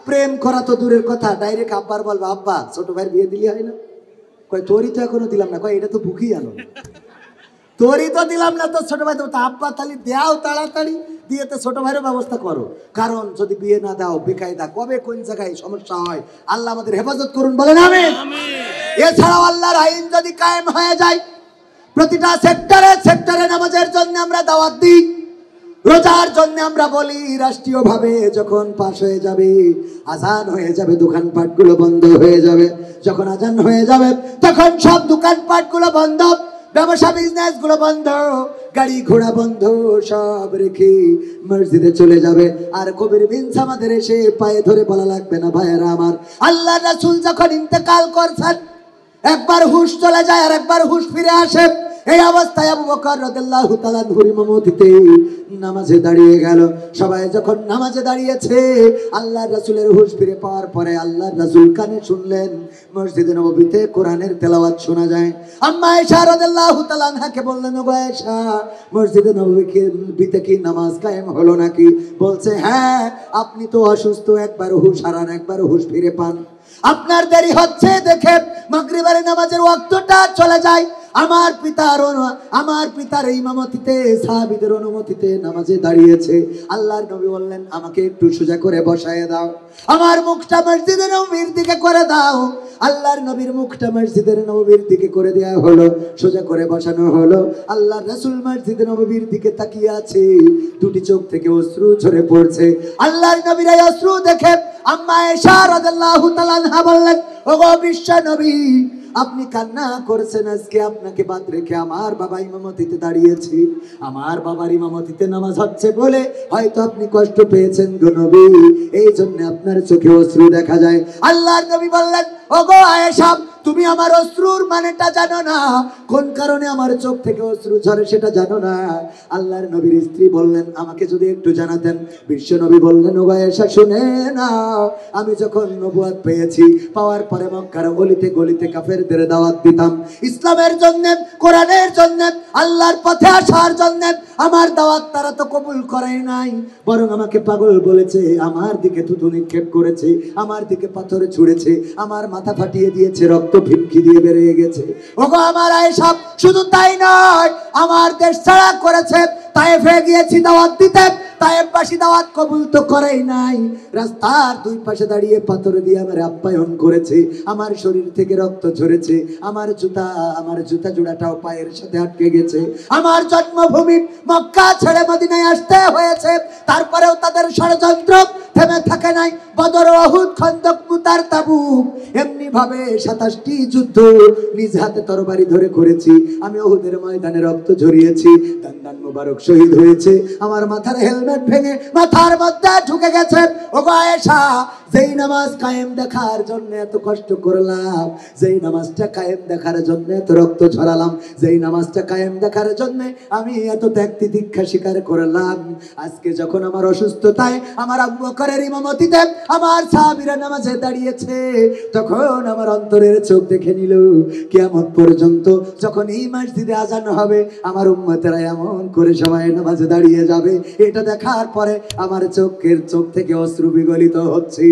প্রেম করা তো দূরের কথা, ডাইরেক্ট আব্বার বলবা আব্বা ছোট ভাইয়ের বিয়ে দিলি হয় না? কয় তোরই তো এখনো দিলাম না। কয় এটা তো বুকি আনো, তোরই তো দিলাম না, তো ছোট ভাই তো আব্বা তাহলে দেও তাড়াতাড়ি দিয়ে তো ছোট ভাইয়ের ব্যবস্থা করো। কারণ যদি বিয়ে না দাও বেকায়দা কবে কোন জায়গায় সমস্যা হয়, আল্লাহ আমাদের হেফাজত করুন, বলেন আমিন। এছাড়াও আল্লাহর আইন যদি কায়েম হয়ে যায়, প্রতিটা সেক্টরে সেক্টরে নামাজের জন্য আমরা দাওয়াত দিই, রোজার জন্য আমরা বলি, রাষ্ট্রীয়ভাবে যখন পাশ হয়ে যাবে, আজান হয়ে যাবে, দোকানপাটগুলো বন্ধ হয়ে যাবে। যখন আজান হয়ে যাবে তখন সব দোকানপাটগুলো বন্ধ, ব্যবসা বিজনেস গুলো বন্ধ, গাড়ি ঘোড়া বন্ধ, সব রেখে মসজিদে চলে যাবে। আর কবির বিনস আমাদের এসে পায়ে ধরে বলা লাগবে না ভাইয়েরা আমার, আল্লাহ রাসূল যখন ইন্তেকাল করছেন একবার হুশ চলে যায় আর একবার হুশ ফিরে আসে। এই অবস্থায় আবু বকর রাদিয়াল্লাহু তাআলা আনহুর ইমামতিতে নামাজে দাঁড়িয়ে গেল। সবাই যখন নামাজে দাঁড়িয়েছে, আল্লাহর রাসূলের হুশ ফিরে পাওয়ার পরে আল্লাহর রাসূল কানে শুনলেন মসজিদে নববীতে কোরআনের তেলাওয়াত শোনা যায়। আম্মা আয়েশা রাদিয়াল্লাহু তাআলা আনহাকে বললেন, ওগো আয়েশা, মসজিদে নববীতে কি নামাজ কায়েম হলো নাকি? বলছে হ্যাঁ, আপনি তো অসুস্থ, একবার হুশ হারান একবার হুশ ফিরে পান, আপনার দেরি হচ্ছে দেখে মাগরিবের নামাজের ওয়াক্তটা চলে যায়। আমার পিতার ইমামতিতে সাহাবীদের অনুমতিতে নামাজে দাঁড়িয়েছে। আল্লাহর নবী বললেন, আমাকে একটু সোজা করে বসায় দাও, আমার মুখটা মসজিদের নববীর দিকে করে দাও। আল্লাহর নবীর মুখটা মসজিদের নববীর দিকে করে দেওয়া হলো, সোজা করে বসানো হলো। আল্লাহর রাসূল মসজিদের নববীর দিকে তাকিয়ে আছে, দুটি চোখ থেকে অশ্রু ঝরে পড়ছে। আল্লাহর নবীর এই অশ্রু দেখে আম্মা আয়েশা রাদিয়াল্লাহু তাআলা আনহা বললেন, ওগো বিশ্ব নবী, আপনি কান্না করছেন, আজকে আপনাকে বাদ রেখে আমার বাবা ইমামতিতে দাঁড়িয়েছি, আমার বাবার ইমামতিতে নামাজ হচ্ছে বলে হয়তো আপনি কষ্ট পেয়েছেন গো নবী, এই জন্য আপনার চোখে অশ্রু দেখা যায়। আল্লাহর নবী বললেন, ওগো আয়েশা, তুমি আমার অশ্রুর মানেটা জানো না, কোন কারণে আমার চোখ থেকে অশ্রু ঝরে সেটা জানো না। আল্লাহর নবীর স্ত্রী বললেন, আমাকে যদি একটু জানাতেন। বিশ্ব নবী বললেন, ওগো আয়েশা শুনে নাও, আমি যখন নবুয়ত পেয়েছি, পাওয়ার পরে মক্কার গলিতে গলিতে কাফেরদের দাওয়াত দিতাম, ইসলামের জন্য, কোরআনের জন্য, আল্লাহর পথে আসার জন্য। আমার দাওয়াত তারা তো কবুল করেই নাই, বরং আমাকে পাগল বলেছে, আমার দিকে থুতু নিক্ষেপ করেছে, আমার দিকে পাথর ছুঁড়েছে, আমার মাথা ফাটিয়ে দিয়েছে, রক্ত ভিমকি দিয়ে বেরিয়ে গেছে। ওগো আমার আয়েশা, শুধু তাই নয়, আমার দেশ ছাড়া করেছে, তায়েফে গিয়েছি দাওয়াত দিতে, তায়েফবাসী দাওয়াত কবুল তো করেই নাই, রাস্তার দুই পাশে দাঁড়িয়ে পাথর দিয়ে আমার আপ্যায়ন করেছে, আমার শরীর থেকে রক্ত ঝরেছে, আমার জুতা জোড়াটাও পায়ের সাথে আটকে গেছে, আমার জন্মভূমি মক্কা ছেড়ে মদিনায় আসতে হয়েছে, তারপরেও তাদের ষড়যন্ত্র থেমে থাকে নাই। বদর, উহুদ, খন্দক, মুতার, তাবুক, এমনি ভাবে 27টি যুদ্ধ নিজ হাতে তরবারি ধরে করেছি। আমি উহুদের ময়দানে রক্ত ঝরিয়েছি, দান্দান মুবারক শহীদ হয়েছে, আমার মাথার হেলমেট ভেঙে মাথার মধ্যে ঢুকে গেছে। ওগো আয়েশা, যেই নামাজ কায়েম দেখার জন্য এত কষ্ট করলাম, যেই নামাজটা কায়েম দেখার জন্য এত রক্ত ঝরালাম, যেই নামাজটা কায়েম দেখার জন্য আমি এত ত্যাগ তিতিক্ষা স্বীকার করলাম, আজকে যখন আমার অসুস্থতায় আমার আবু বকরের ইমামতিতে আমার সাহাবীরা নামাজে দাঁড়িয়েছে, তখন আমার অন্তরের চোখ দেখে নিল, কিয়ামত পর্যন্ত যখন এই মসজিদে আজান হবে, আমার উম্মতেরা এমন করে সবাই নামাজে দাঁড়িয়ে যাবে, এটা দেখার পরে আমার চোখ থেকে অশ্রু বিগলিত হচ্ছে।